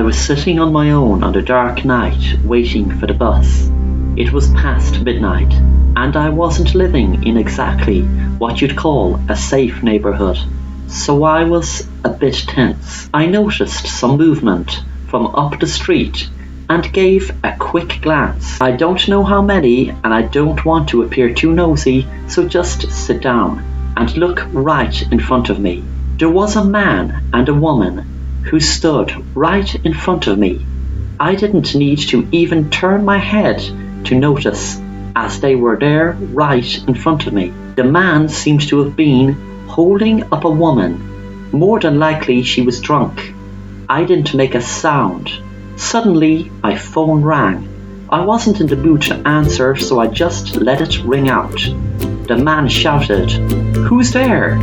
I was sitting on my own on a dark night waiting for the bus. It was past midnight, and I wasn't living in exactly what you'd call a safe neighbourhood, so I was a bit tense. I noticed some movement from up the street and gave a quick glance. I don't know how many, and I don't want to appear too nosy, so just sit down and look right in front of me. There was a man and a woman who stood right in front of me. I didn't need to even turn my head to notice, as they were there right in front of me. The man seemed to have been holding up a woman. More than likely she was drunk. I didn't make a sound. Suddenly my phone rang. I wasn't in the mood to answer, so I just let it ring out. The man shouted, "Who's there?"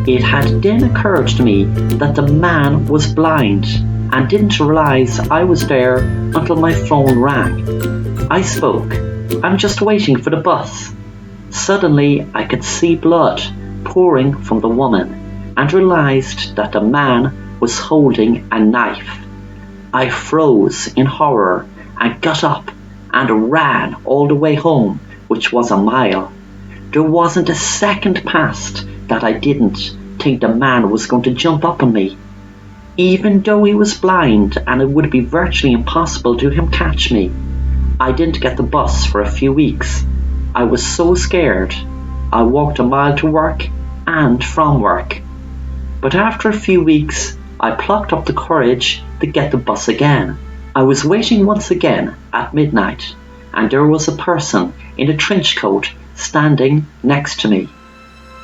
It had then occurred to me that the man was blind and didn't realise I was there until my phone rang. I spoke. "I'm just waiting for the bus." Suddenly I could see blood pouring from the woman and realised that the man was holding a knife. I froze in horror and got up and ran all the way home, which was a mile. There wasn't a second passed that I didn't think the man was going to jump up on me. Even though he was blind and it would be virtually impossible to him catch me, I didn't get the bus for a few weeks. I was so scared. I walked a mile to work and from work. But after a few weeks, I plucked up the courage to get the bus again. I was waiting once again at midnight, and there was a person in a trench coat standing next to me.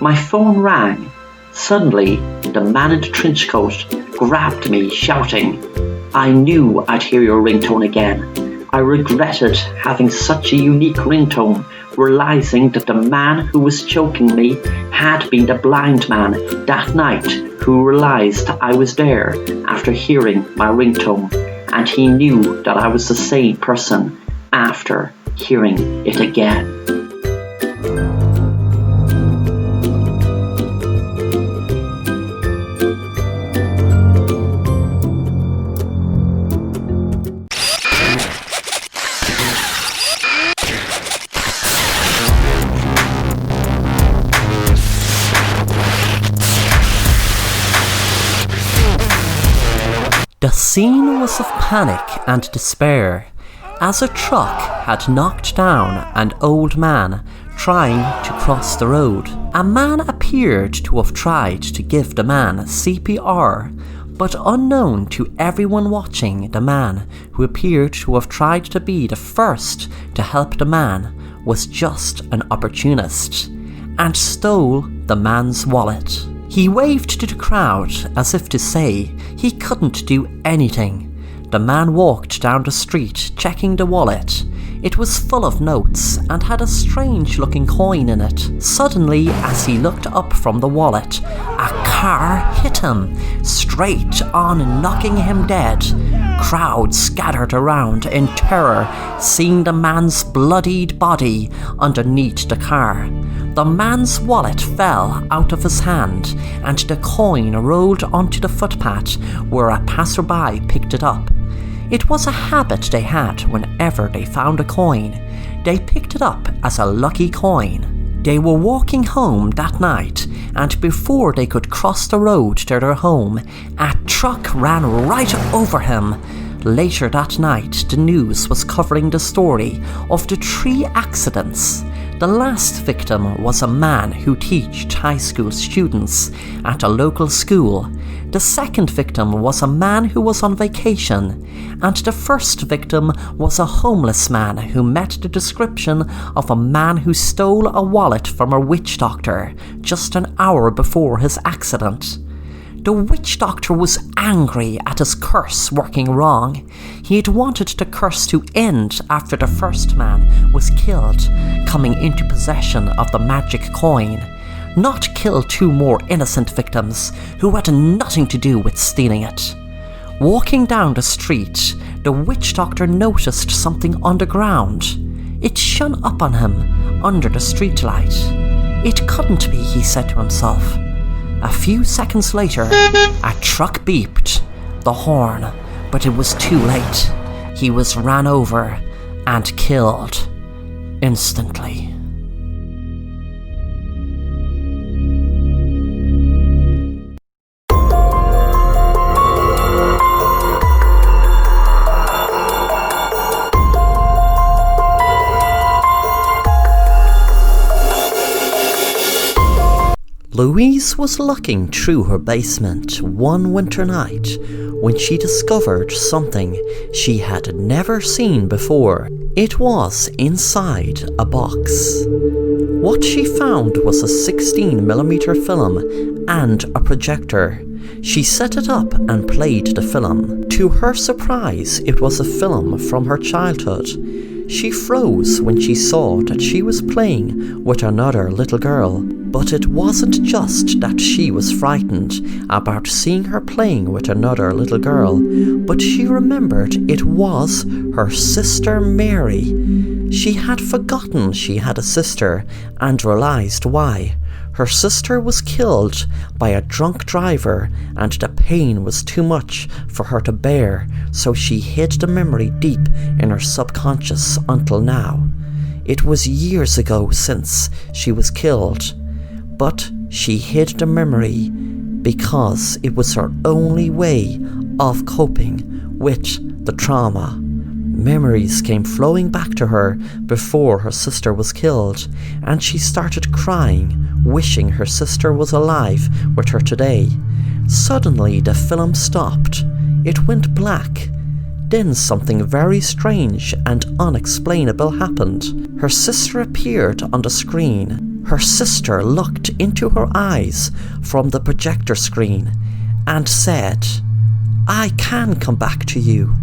My phone rang. Suddenly, the man in the trench coat grabbed me, shouting, "I knew I'd hear your ringtone again." I regretted having such a unique ringtone, realising that the man who was choking me had been the blind man that night who realised I was there after hearing my ringtone, and he knew that I was the same person after hearing it again. The scene was of panic and despair, as a truck had knocked down an old man trying to cross the road. A man appeared to have tried to give the man CPR, but unknown to everyone watching, the man who appeared to have tried to be the first to help the man was just an opportunist, and stole the man's wallet. He waved to the crowd as if to say he couldn't do anything. The man walked down the street checking the wallet. It was full of notes and had a strange looking coin in it. Suddenly, as he looked up from the wallet, a car hit him, straight on knocking him dead. Crowds scattered around in terror, seeing the man's bloodied body underneath the car. The man's wallet fell out of his hand, and the coin rolled onto the footpath where a passerby picked it up. It was a habit they had whenever they found a coin. They picked it up as a lucky coin. They were walking home that night, and before they could cross the road to their home, a truck ran right over him. Later that night, the news was covering the story of the 3 accidents. The last victim was a man who taught high school students at a local school. The second victim was a man who was on vacation, and the first victim was a homeless man who met the description of a man who stole a wallet from a witch doctor just an hour before his accident. The witch doctor was angry at his curse working wrong. He had wanted the curse to end after the first man was killed, coming into possession of the magic coin, not kill 2 more innocent victims who had nothing to do with stealing it. Walking down the street, the witch doctor noticed something on the ground. It shone up on him under the streetlight. It couldn't be, he said to himself. A few seconds later, a truck beeped. The horn but it was too late. He was ran over and killed instantly. Louise was looking through her basement one winter night when she discovered something she had never seen before. It was inside a box. What she found was a 16mm film and a projector. She set it up and played the film. To her surprise, it was a film from her childhood. She froze when she saw that she was playing with another little girl. But it wasn't just that she was frightened about seeing her playing with another little girl, but she remembered it was her sister Mary. She had forgotten she had a sister and realised why. Her sister was killed by a drunk driver and the pain was too much for her to bear, so she hid the memory deep in her subconscious until now. It was years ago since she was killed, but she hid the memory because it was her only way of coping with the trauma. Memories came flowing back to her before her sister was killed, and she started crying, wishing her sister was alive with her today. Suddenly the film stopped. It went black. Then something very strange and unexplainable happened. Her sister appeared on the screen. Her sister looked into her eyes from the projector screen and said, "I can come back to you.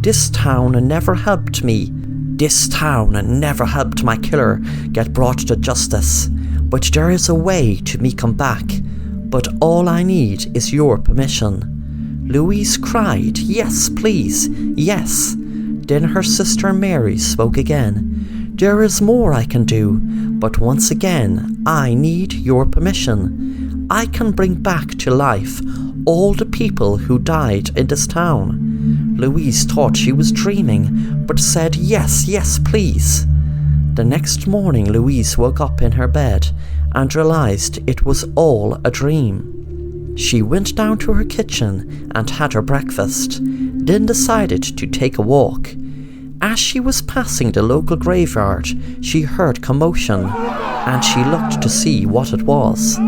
This town never helped me. This town never helped my killer get brought to justice. But there is a way to me come back. But all I need is your permission." Louise cried, "Yes, please, yes." Then her sister Mary spoke again. "There is more I can do, but once again, I need your permission. I can bring back to life all the people who died in this town." Louise thought she was dreaming, but said, "Yes, yes, please." The next morning, Louise woke up in her bed and realized it was all a dream. She went down to her kitchen and had her breakfast, then decided to take a walk. As she was passing the local graveyard, she heard commotion, and she looked to see what it was.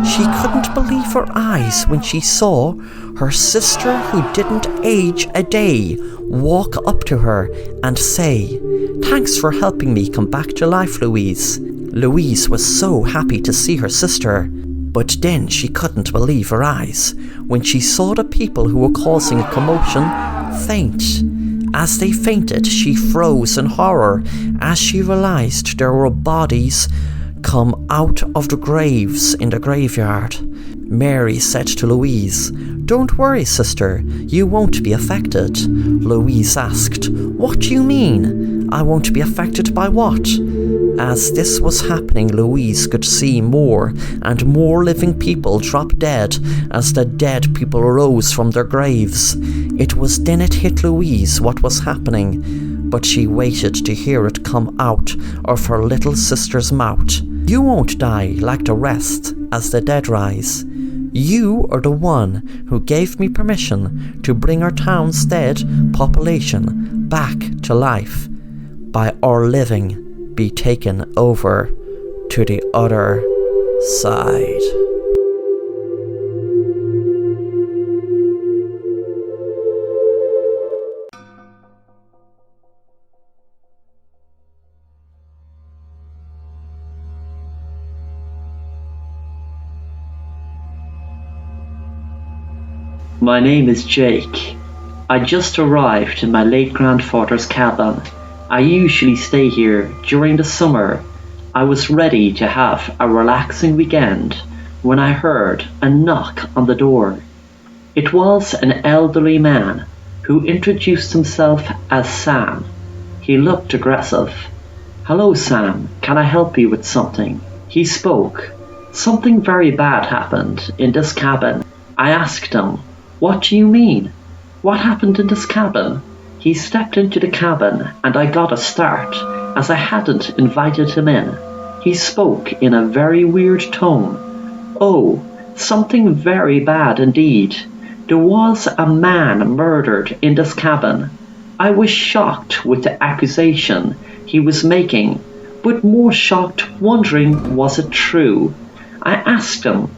She couldn't believe her eyes when she saw her sister, who didn't age a day, walk up to her and say, "Thanks for helping me come back to life, Louise." Louise was so happy to see her sister, but then she couldn't believe her eyes when she saw the people who were causing a commotion faint. As they fainted, she froze in horror as she realized there were bodies come out of the graves in the graveyard. Mary said to Louise, "Don't worry, sister, you won't be affected." Louise asked, "What do you mean? I won't be affected by what?" As this was happening, Louise could see more and more living people drop dead as the dead people rose from their graves. It was then it hit Louise what was happening, but she waited to hear it come out of her little sister's mouth. "You won't die like the rest as the dead rise. You are the one who gave me permission to bring our town's dead population back to life. By our living, be taken over to the other side." My name is Jake. I just arrived in my late grandfather's cabin. I usually stay here during the summer. I was ready to have a relaxing weekend when I heard a knock on the door. It was an elderly man who introduced himself as Sam. He looked aggressive. "Hello, Sam. Can I help you with something?" He spoke. "Something very bad happened in this cabin." I asked him, "What do you mean?" What happened in this cabin? He stepped into the cabin and I got a start, as I hadn't invited him in. He spoke in a very weird tone. Oh, something very bad indeed. There was a man murdered in this cabin. I was shocked with the accusation he was making, but more shocked wondering was it true. I asked him,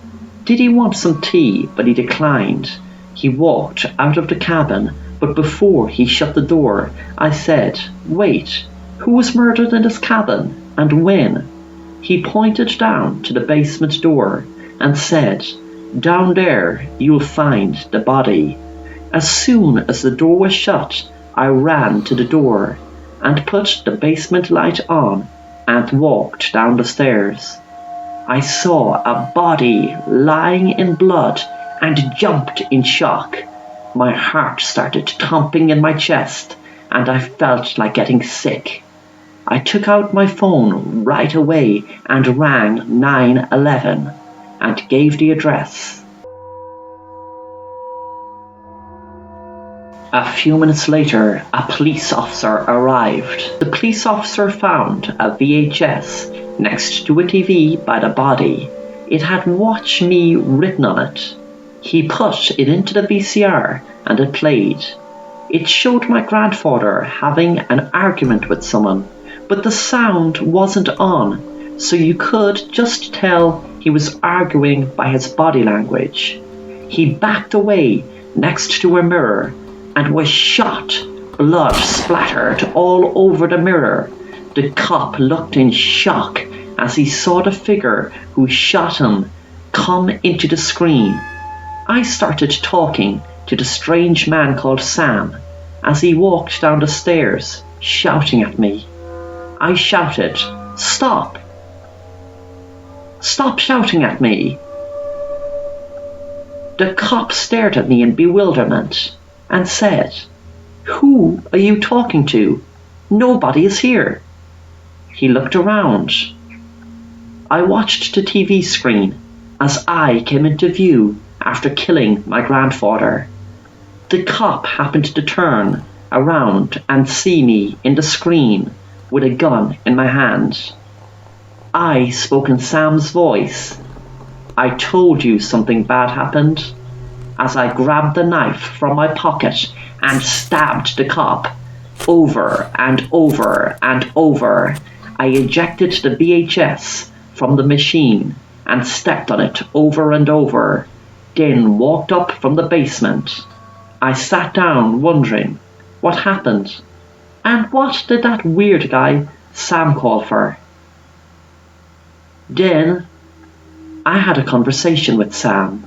did he want some tea, but he declined. He walked out of the cabin, but before he shut the door, I said, wait, who was murdered in this cabin, and when? He pointed down to the basement door and said, down there you'll find the body. As soon as the door was shut, I ran to the door and put the basement light on and walked down the stairs. I saw a body lying in blood and jumped in shock. My heart started thumping in my chest and I felt like getting sick. I took out my phone right away and rang 911 and gave the address. A few minutes later, a police officer arrived. The police officer found a VHS next to a TV by the body. It had "Watch Me" written on it. He put it into the VCR and it played. It showed my grandfather having an argument with someone, but the sound wasn't on, so you could just tell he was arguing by his body language. He backed away next to a mirror and was shot. Blood splattered all over the mirror. The cop looked in shock as he saw the figure who shot him come into the screen. I started talking to the strange man called Sam as he walked down the stairs, shouting at me. I shouted, "Stop! Stop shouting at me!" The cop stared at me in bewilderment and said, "Who are you talking to? Nobody is here." He looked around. I watched the TV screen as I came into view after killing my grandfather. The cop happened to turn around and see me in the screen with a gun in my hand. I spoke in Sam's voice. "I told you something bad happened," as I grabbed the knife from my pocket and stabbed the cop over and over and over. I ejected the VHS from the machine and stepped on it over and over, then walked up from the basement. I sat down wondering what happened and what did that weird guy Sam call for. Then I had a conversation with Sam.